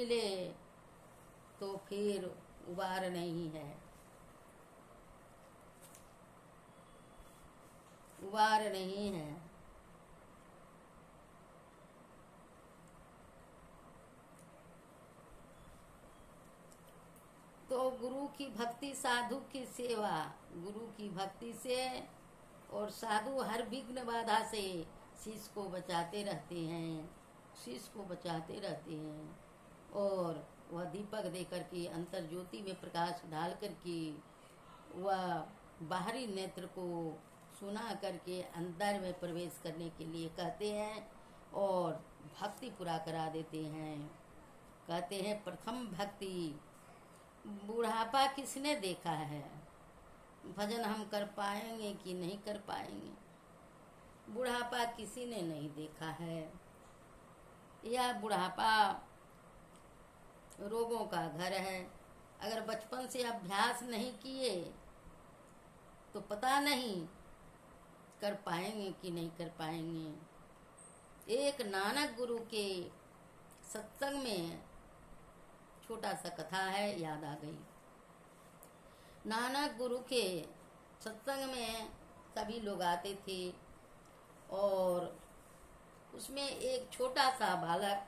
मिले तो फिर उबार नहीं है, उबार नहीं है। तो गुरु की भक्ति, साधु की सेवा, गुरु की भक्ति से और साधु हर विघ्न बाधा से शीश को बचाते रहते हैं, शीश को बचाते रहते हैं। और वह दीपक देकर के अंतर ज्योति में प्रकाश डाल करके वह बाहरी नेत्र को सुना करके अंदर में प्रवेश करने के लिए कहते हैं और भक्ति पूरा करा देते हैं। कहते हैं प्रथम भक्ति। बुढ़ापा किसने देखा है? भजन हम कर पाएंगे कि नहीं कर पाएंगे? बुढ़ापा किसी ने नहीं देखा है। यह बुढ़ापा रोगों का घर है। अगर बचपन से अभ्यास नहीं किए तो पता नहीं कर पाएंगे कि नहीं कर पाएंगे। एक नानक गुरु के सत्संग में छोटा सा कथा है, याद आ गई। नानक गुरु के सत्संग में सभी लोग आते थे और उसमें एक छोटा सा बालक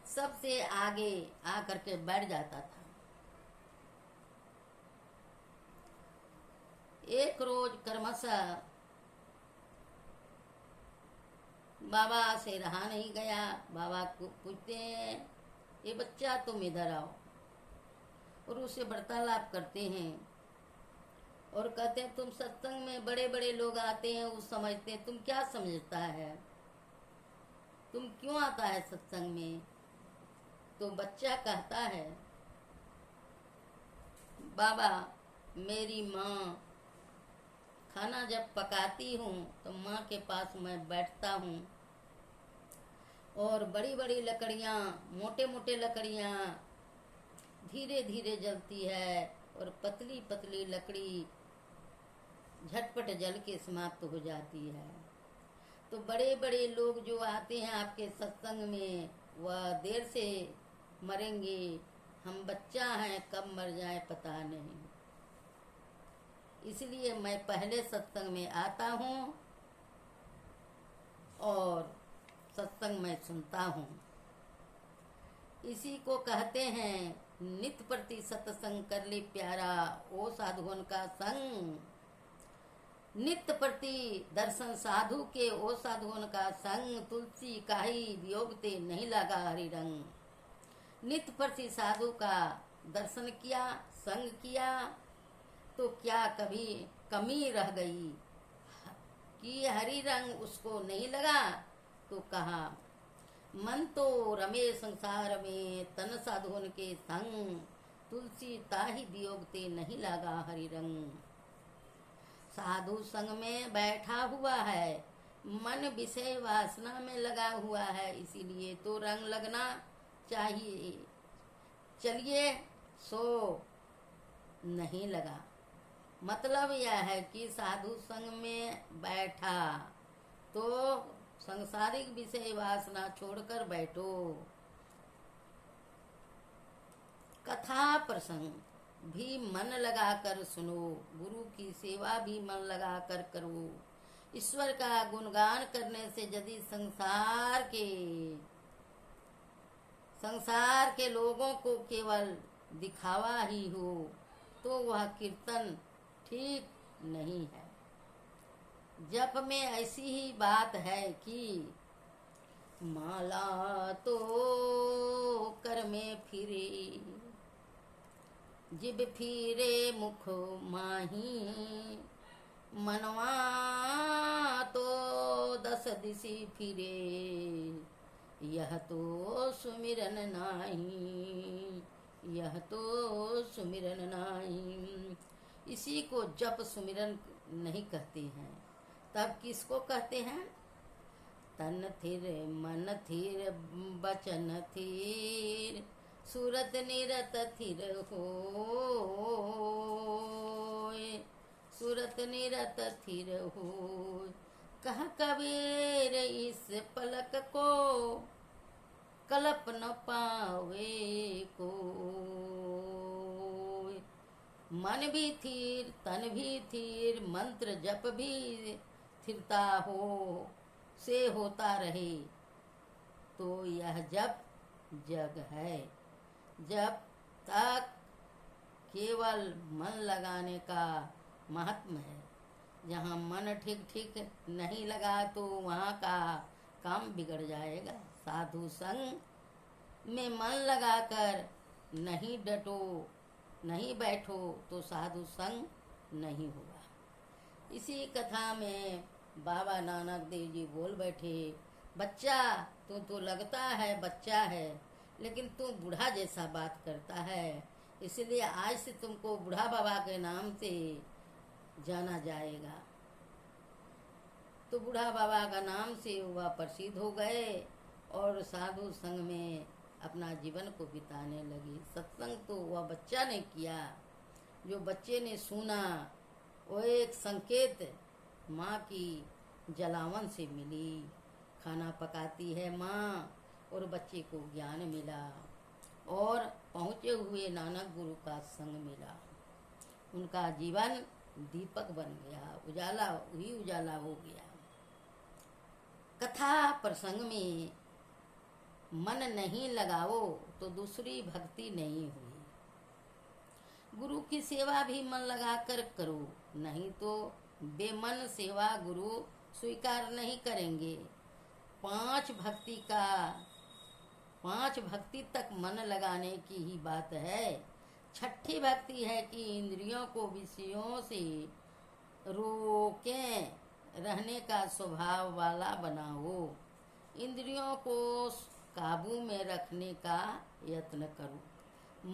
सबसे आगे आकर के बैठ जाता था। एक रोज क्रमशः बाबा से रहा नहीं गया। बाबा को पूछते हैं, ये बच्चा तुम इधर आओ, और उससे वार्तालाप करते हैं और कहते हैं तुम सत्संग में बड़े बड़े लोग आते हैं, वो समझते हैं, तुम क्या समझता है, तुम क्यों आता है सत्संग में? तो बच्चा कहता है, बाबा मेरी माँ खाना जब पकाती हूँ तो माँ के पास मैं बैठता हूँ और बड़ी बड़ी लकड़ियाँ, मोटे मोटे लकड़ियाँ धीरे धीरे जलती है और पतली पतली लकड़ी झटपट जल के समाप्त हो जाती है। तो बड़े बड़े लोग जो आते हैं आपके सत्संग में वह देर से मरेंगे, हम बच्चा हैं, कब मर जाए पता नहीं। इसलिए मैं पहले सत्संग में आता हूँ और सत्संग में सुनता हूँ। इसी को कहते हैं नित प्रति सत्संग कर ले प्यारा, ओ साधुअन का संग। नित्य प्रति दर्शन साधु के, ओ साधुअन का संग। तुलसी काई वियोगते नहीं लगा हरि रंग। नित्य प्रति साधु का दर्शन किया, संग किया, तो क्या कभी कमी रह गई कि हरि रंग उसको नहीं लगा? तो कहा मन तो रमे संसार में, तन साधुन के संग। तुलसी ताहि वियोगते नहीं लगा हरि रंग। साधु संग में बैठा हुआ है, मन विषय वासना में लगा हुआ है, इसीलिए तो रंग लगना चाहिए। चलिए सो नहीं लगा। मतलब यह है कि साधु संग में बैठा तो सांसारिक विषय वासना छोड़कर बैठो। कथा प्रसंग भी मन लगाकर सुनो, गुरु की सेवा भी मन लगाकर करो। ईश्वर का गुणगान करने से यदि संसार के लोगों को केवल दिखावा ही हो तो वह कीर्तन ठीक नहीं है। जप में ऐसी ही बात है कि माला तो कर में फिरे, जिब फिरे मुख माही। मनवा तो 10 दिशि फिरे, यह तो सुमिरन नाही, यह तो सुमिरन नाही। इसी को जप सुमिरन नहीं कहते हैं, तब किसको कहते हैं? तन थिर मन थिर बचन थिर, सूरत निरत थिर होय, सूरत निरत थिर होय। कह कबीर इस पलक को, कल्प न पावे को। मन भी थीर तन भी थीर, मंत्र जप भी स्थिरता हो से होता रहे, तो यह जप जग है। जब तक केवल मन लगाने का महत्व है। जहाँ मन ठीक ठीक नहीं लगा तो वहाँ का काम बिगड़ जाएगा। साधु संग में मन लगाकर नहीं डटो, नहीं बैठो तो साधु संग नहीं होगा। इसी कथा में बाबा नानक देव जी बोल बैठे, बच्चा तू तो लगता है बच्चा है, लेकिन तू बूढ़ा जैसा बात करता है, इसलिए आज से तुमको बूढ़ा बाबा के नाम से जाना जाएगा। तो बूढ़ा बाबा का नाम से वह प्रसिद्ध हो गए और साधु संग में अपना जीवन को बिताने लगे। सत्संग तो वह बच्चा ने किया, जो बच्चे ने सुना वो एक संकेत माँ की जलावन से मिली। खाना पकाती है माँ और बच्चे को ज्ञान मिला और पहुँचे हुए नानक गुरु का संग मिला। उनका जीवन दीपक बन गया, उजाला ही उजाला हो गया। कथा प्रसंग में मन नहीं लगाओ तो दूसरी भक्ति नहीं हुई। गुरु की सेवा भी मन लगाकर करो, नहीं तो बेमन सेवा गुरु स्वीकार नहीं करेंगे। पांच भक्ति तक मन लगाने की ही बात है। छठी भक्ति है कि इंद्रियों को विषयों से रोके रहने का स्वभाव वाला बनाओ। इंद्रियों को काबू में रखने का यत्न करो।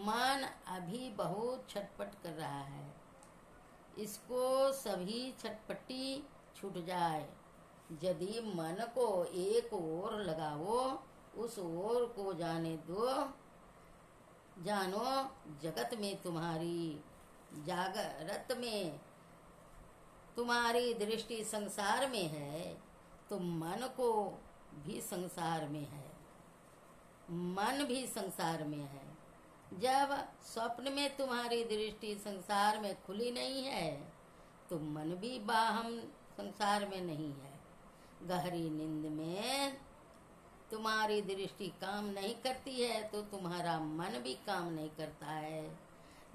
मन अभी बहुत छटपट कर रहा है, इसको सभी छटपटी छूट जाए। यदि मन को एक ओर लगाओ, उस ओर को जाने दो। जानो जगत में तुम्हारी, जागृत में तुम्हारी दृष्टि संसार में है, तो मन को भी संसार में है, मन भी संसार में है। जब स्वप्न में तुम्हारी दृष्टि संसार में खुली नहीं है, तो मन भी बाहम संसार में नहीं है। गहरी नींद में तुम्हारी दृष्टि काम नहीं करती है, तो तुम्हारा मन भी काम नहीं करता है।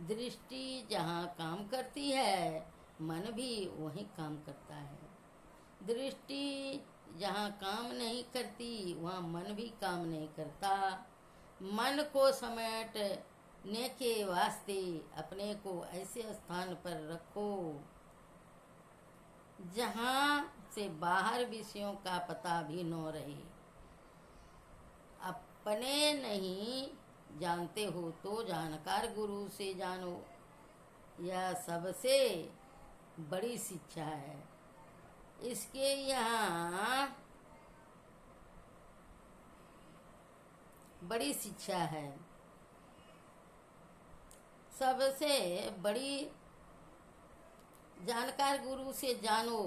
दृष्टि जहाँ काम करती है, मन भी वहीं काम करता है। दृष्टि जहाँ काम नहीं करती, वहाँ मन भी काम नहीं करता। मन को समेटने के वास्ते अपने को ऐसे स्थान पर रखो जहाँ से बाहर विषयों का पता भी न रहे। अपने नहीं जानते हो तो जानकार गुरु से जानो, यह सबसे बड़ी शिक्षा है। इसके यहाँ बड़ी शिक्षा है, सबसे बड़ी जानकार गुरु से जानो,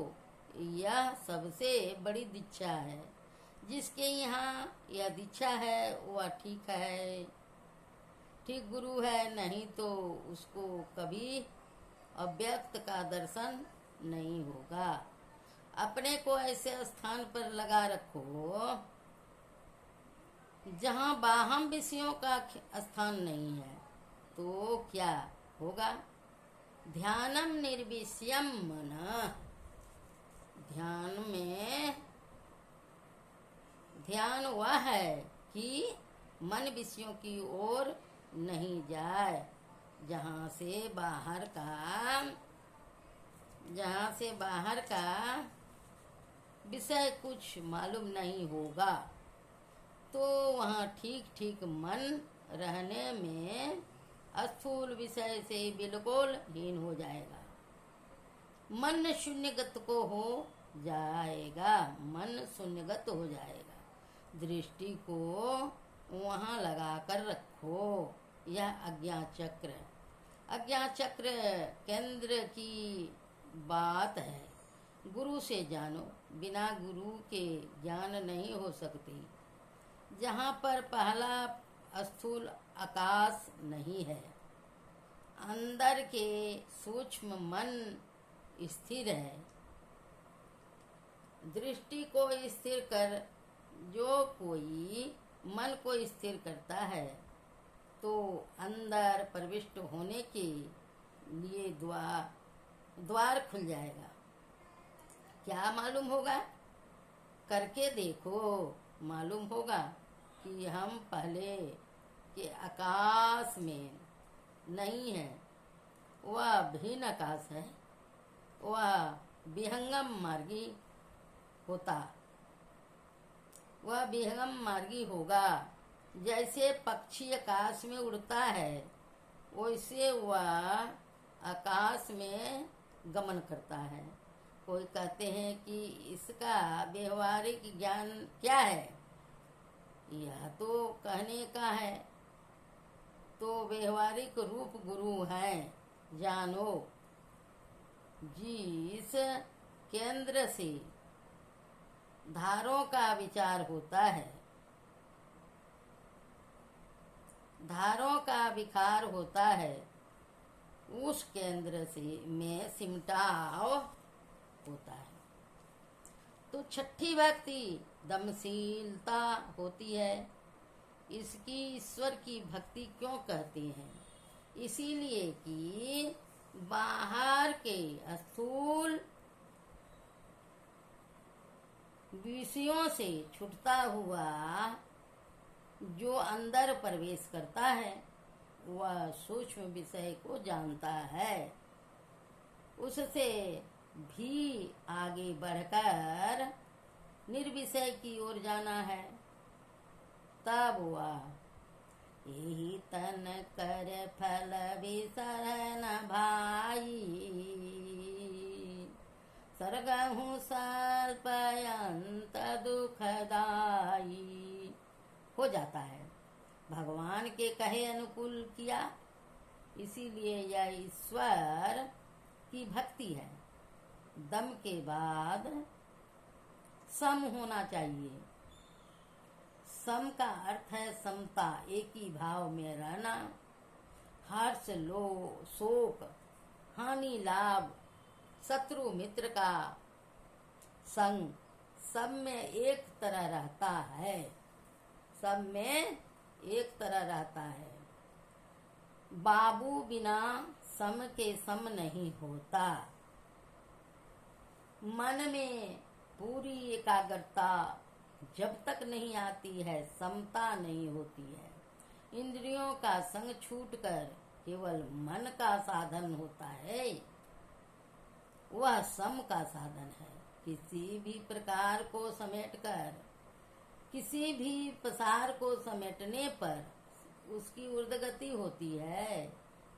यह सबसे बड़ी दीक्षा है। जिसके यहाँ यह दीक्षा है वह ठीक है, ठीक गुरु है, नहीं तो उसको कभी अव्यक्त का दर्शन नहीं होगा। अपने को ऐसे स्थान पर लगा रखो जहाँ बाहम विषयों का स्थान नहीं है, तो क्या होगा? ध्यानम निर्विषयम मन, ध्यान में ध्यान वह है कि मन विषयों की ओर नहीं जाए। जहाँ से बाहर का विषय कुछ मालूम नहीं होगा, तो वहाँ ठीक ठीक मन रहने में स्थूल विषय से बिल्कुल हीन हो जाएगा। मन शून्यगत को हो जाएगा, मन शून्यगत हो जाएगा। दृष्टि को वहाँ लगा कर रखो। यह अज्ञा चक्र केंद्र की बात है। गुरु से जानो, बिना गुरु के ज्ञान नहीं हो सकती। जहाँ पर पहला स्थूल आकाश नहीं है, अंदर के सूक्ष्म मन स्थिर है। दृष्टि को स्थिर कर जो कोई मन को स्थिर करता है तो अंदर प्रविष्ट होने के लिए द्वार खुल जाएगा। क्या मालूम होगा? करके देखो, मालूम होगा कि हम पहले के आकाश में नहीं है, वह भिन्न आकाश है, वह विहंगम मार्गी होता, वह विहंगम मार्गी होगा। जैसे पक्षी आकाश में उड़ता है वैसे वह आकाश में गमन करता है। कोई कहते हैं कि इसका व्यवहारिक ज्ञान क्या है? यह तो कहने का है, तो व्यवहारिक रूप गुरु है। जानो, जिस केंद्र से धारों का विचार होता है, धारों का विकार होता है, उस केंद्र से में सिमटाव होता है। तो छठी भक्ति दमशीलता होती है। इसकी ईश्वर की भक्ति क्यों कहते हैं? इसीलिए कि बाहर के स्थूल विषयों से छूटता हुआ जो अंदर प्रवेश करता है वह सूक्ष्म विषय को जानता है। उससे भी आगे बढ़कर निर्विषय की ओर जाना है। तब वह यही तन कर फल विसरन भाई, सर्गहु सल्पयंत दुखदाई हो जाता है। भगवान के कहे अनुकूल किया, इसीलिए यह ईश्वर की भक्ति है। दम के बाद सम होना चाहिए। सम का अर्थ है समता, एक ही भाव में रहना। हर्ष, लो, शोक, हानि, लाभ, शत्रु मित्र का संग सब में एक तरह रहता है, सब में एक तरह रहता है। बाबू बिना सम के सम नहीं होता। मन में पूरी एकाग्रता जब तक नहीं आती है, समता नहीं होती है। इंद्रियों का संग छूटकर केवल मन का साधन होता है, वह सम का साधन है। किसी भी प्रकार को समेटकर, किसी भी प्रसार को समेटने पर उसकी ऊर्ध्वगति होती है।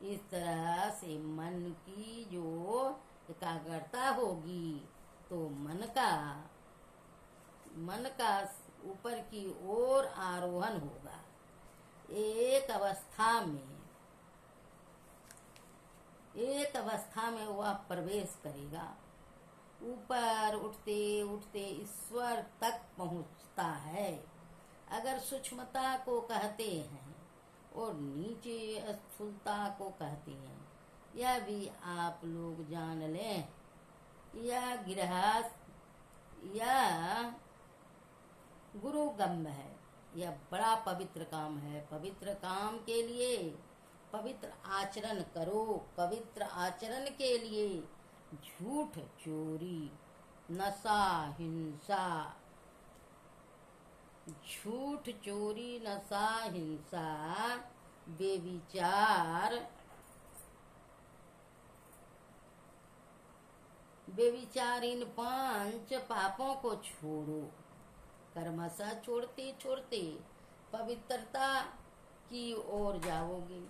इस तरह से मन की जो एकाग्रता होगी तो मन का ऊपर की ओर आरोहण होगा। एक अवस्था में वह प्रवेश करेगा। ऊपर उठते उठते ईश्वर तक पहुंचता है। अगर सूक्ष्मता को कहते हैं और नीचे स्थूलता को कहते हैं, यह भी आप लोग जान लें। यह गृहस्थ, यह गुरुगम्य है, यह बड़ा पवित्र काम है। पवित्र काम के लिए पवित्र आचरण करो। पवित्र आचरण के लिए झूठ, चोरी, नशा, हिंसा, झूठ, चोरी, नशा, हिंसा, बेविचार इन 5 पापों को छोड़ो। कर्मशः छोड़ते छोड़ते पवित्रता की ओर जाओगे।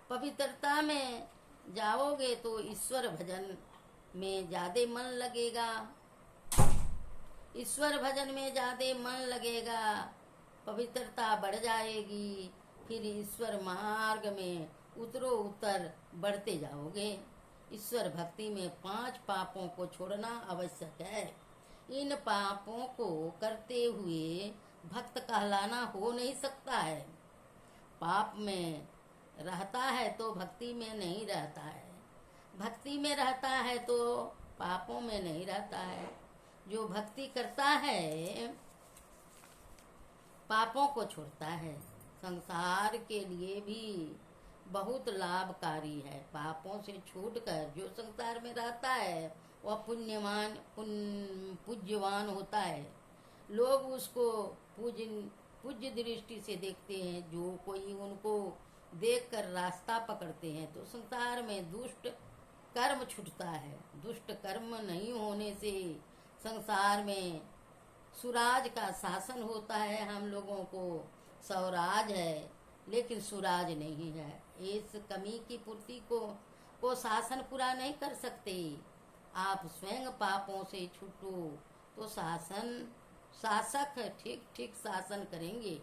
पवित्रता में जाओगे तो ईश्वर भजन में ज्यादा मन लगेगा। ईश्वर भजन में ज्यादा मन लगेगा, पवित्रता बढ़ जाएगी। फिर ईश्वर मार्ग में उत्तर बढ़ते जाओगे। ईश्वर भक्ति में 5 पापों को छोड़ना आवश्यक है। इन पापों को करते हुए भक्त कहलाना हो नहीं सकता है। पाप में रहता है तो भक्ति में नहीं रहता है, भक्ति में रहता है तो पापों में नहीं रहता है। जो भक्ति करता है पापों को छोड़ता है, संसार के लिए भी बहुत लाभकारी है। पापों से छूटकर जो संसार में रहता है वह पूज्यवान होता है। लोग उसको पूज्य दृष्टि से देखते हैं। जो कोई उनको देखकर रास्ता पकड़ते हैं तो संसार में दुष्ट कर्म छूटता है। दुष्ट कर्म नहीं होने से संसार में सुराज का शासन होता है। हम लोगों को स्वराज है लेकिन सुराज नहीं है। इस कमी की पूर्ति को शासन पूरा नहीं कर सकते। आप स्वयं पापों से छूटो तो शासक ठीक ठीक शासन करेंगे।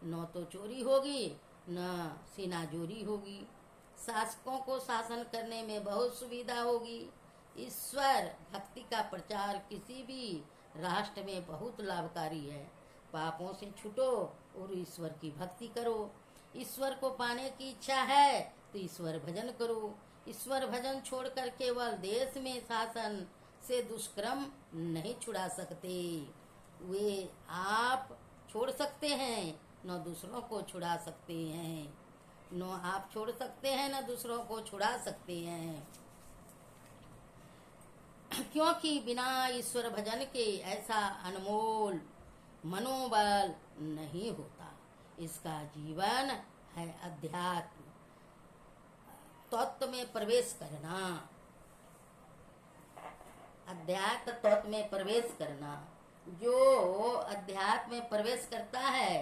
न तो चोरी होगी न सीनाजोरी होगी। शासकों को शासन करने में बहुत सुविधा होगी। ईश्वर भक्ति का प्रचार किसी भी राष्ट्र में बहुत लाभकारी है। पापों से छूटो और ईश्वर की भक्ति करो। ईश्वर को पाने की इच्छा है तो ईश्वर भजन करो। ईश्वर भजन छोड़कर केवल देश में शासन से दुष्कर्म नहीं छुड़ा सकते। वे आप छोड़ सकते हैं न दूसरों को छुड़ा सकते हैं। न आप छोड़ सकते हैं न दूसरों को छुड़ा सकते हैं। क्योंकि बिना ईश्वर भजन के ऐसा अनमोल मनोबल नहीं होता। इसका जीवन है अध्यात्म तत्व में प्रवेश करना। अध्यात्म तत्व में प्रवेश करना। जो अध्यात्म में प्रवेश करता है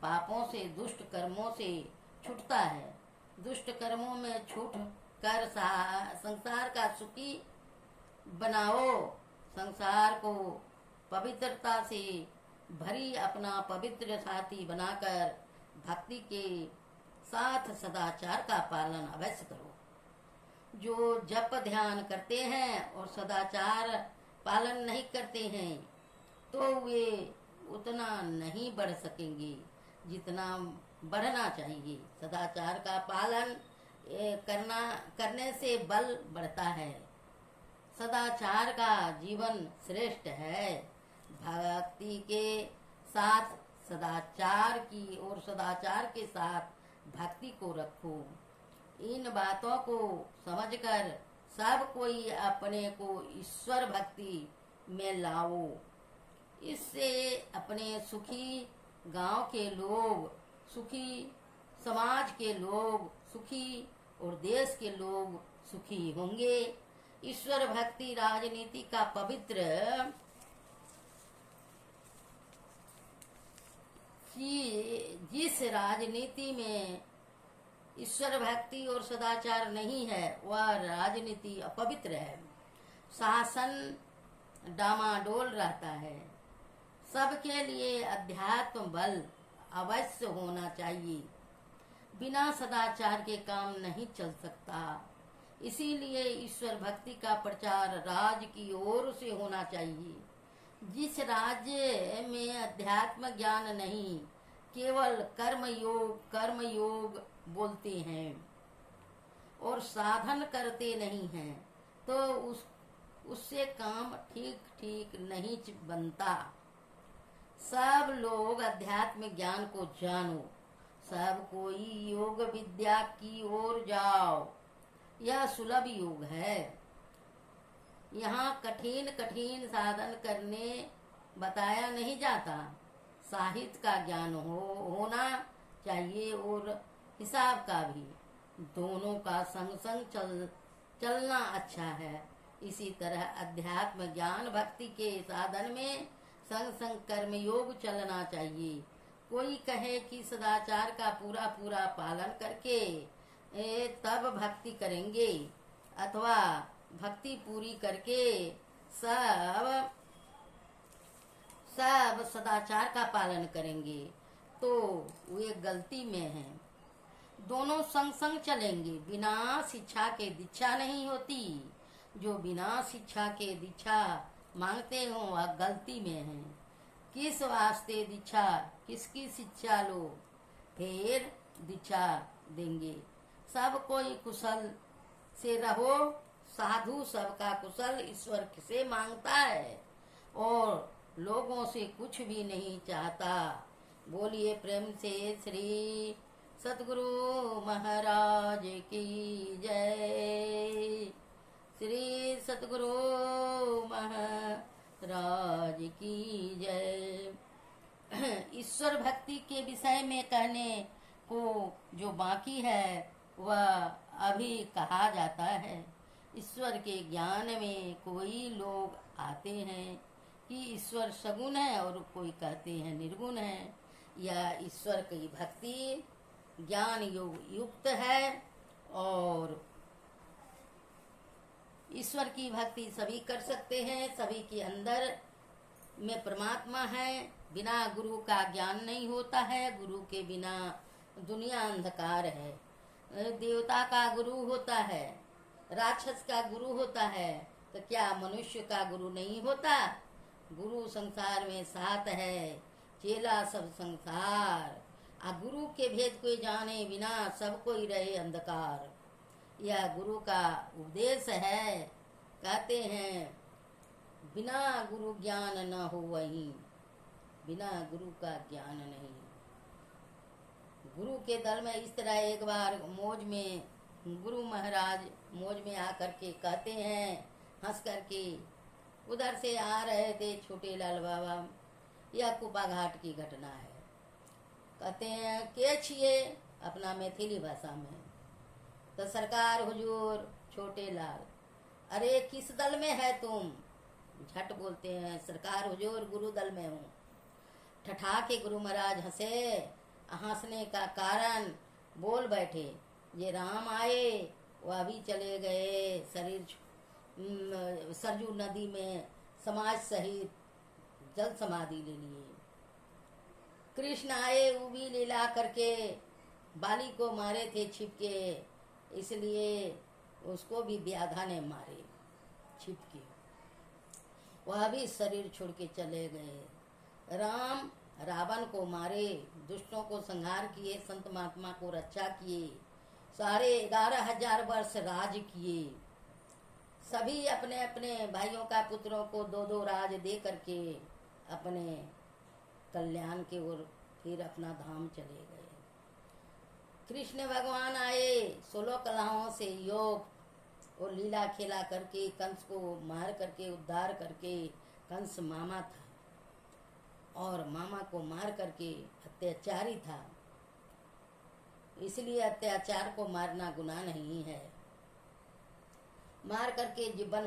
पापों से दुष्ट कर्मों से छूटता है। दुष्ट कर्मों में छूट कर संसार का सुखी बनाओ। संसार को पवित्रता से भरी अपना पवित्र साथी बनाकर भक्ति के साथ सदाचार का पालन अवश्य करो। जो जप ध्यान करते हैं और सदाचार पालन नहीं करते हैं तो वे उतना नहीं बढ़ सकेंगे जितना बढ़ना चाहिए। सदाचार का पालन करने से बल बढ़ता है। सदाचार का जीवन श्रेष्ठ है। भक्ति के साथ सदाचार की और सदाचार के साथ भक्ति को रखो। इन बातों को समझकर सब कोई अपने को ईश्वर भक्ति में लाओ। इससे अपने सुखी गांव के लोग सुखी, समाज के लोग सुखी और देश के लोग सुखी होंगे। ईश्वर भक्ति राजनीति का पवित्र जिस राजनीति में ईश्वर भक्ति और सदाचार नहीं है वह राजनीति अपवित्र है। शासन डामाडोल रहता है। सबके लिए अध्यात्म बल अवश्य होना चाहिए। बिना सदाचार के काम नहीं चल सकता। इसीलिए ईश्वर भक्ति का प्रचार राज्य की ओर से होना चाहिए। जिस राज्य में अध्यात्म ज्ञान नहीं केवल कर्म योग बोलते हैं और साधन करते नहीं हैं तो उससे काम ठीक ठीक नहीं बनता। सब लोग अध्यात्म ज्ञान को जानो। सब कोई योग विद्या की ओर जाओ। यह सुलभ योग है। यहाँ कठिन कठिन साधन करने बताया नहीं जाता। साहित्य का ज्ञान होना चाहिए और हिसाब का भी। दोनों का संग संग चलना अच्छा है। इसी तरह अध्यात्म ज्ञान भक्ति के साधन में संग संग कर्म योग चलना चाहिए। कोई कहे कि सदाचार का पूरा पूरा पालन करके तब भक्ति करेंगे अथवा भक्ति पूरी करके सब सदाचार का पालन करेंगे तो वे गलती में हैं। दोनों संग संग चलेंगे। बिना शिक्षा के दीक्षा नहीं होती। जो बिना शिक्षा के दीक्षा मांगते हो वह गलती में है। किस वास्ते दीक्षा, किसकी शिक्षा लो, फिर दीक्षा देंगे। सब कोई कुशल से रहो, साधु सबका कुशल ईश्वर से मांगता है और लोगों से कुछ भी नहीं चाहता। बोलिए प्रेम से श्री सतगुरु महाराज की जय। श्री सतगुरु महाराज की जय। ईश्वर भक्ति के विषय में कहने को जो बाकी है वह अभी कहा जाता है। ईश्वर के ज्ञान में कोई लोग आते हैं कि ईश्वर सगुण है और कोई कहते हैं निर्गुण है। या ईश्वर की भक्ति ज्ञान युक्त है और ईश्वर की भक्ति सभी कर सकते हैं। सभी के अंदर में परमात्मा है। बिना गुरु का ज्ञान नहीं होता है। गुरु के बिना दुनिया अंधकार है। देवता का गुरु होता है, राक्षस का गुरु होता है, तो क्या मनुष्य का गुरु नहीं होता? गुरु संसार में साथ है, चेला सब संसार। गुरु के भेद कोई जाने बिना सब कोई रहे अंधकार। यह गुरु का उपदेश है। कहते हैं बिना गुरु ज्ञान न हो वहीं, बिना गुरु का ज्ञान नहीं। गुरु के दल में इस तरह एक बार मौज में गुरु महाराज मौज में आकर के कहते हैं हंस करके, उधर से आ रहे थे छोटे लाल बाबा। यह कुपा घाट की घटना है। कहते हैं के छिए अपना मैथिली भाषा में। तो सरकार हुजूर छोटे लाल, अरे किस दल में है तुम? झट बोलते हैं सरकार हुजूर गुरु दल में हूँ। ठठा के गुरु महाराज हंसे। हंसने का कारण बोल बैठे, ये राम आए वह अभी चले गए शरीर सरजू नदी में समाज सहित जल समाधि ले लिए। कृष्ण आए वो भी लीला करके बाली को मारे थे छिपके, इसलिए उसको भी व्याधा ने मारे छिपके। वह भी शरीर छोड़ के चले गए। राम रावण को मारे, दुष्टों को संहार किए, संत महात्मा को रक्षा किए, 11,500 वर्ष राज किए। सभी अपने अपने भाइयों का पुत्रों को 2-2 राज दे करके अपने कल्याण की ओर फिर अपना धाम चले गए। कृष्ण भगवान आए 16 कलाओं से योग और लीला खेला करके कंस को मार करके उद्धार करके। कंस मामा था और मामा को मार करके अत्याचारी था, इसलिए अत्याचार को मारना गुनाह नहीं है। मार करके जीवन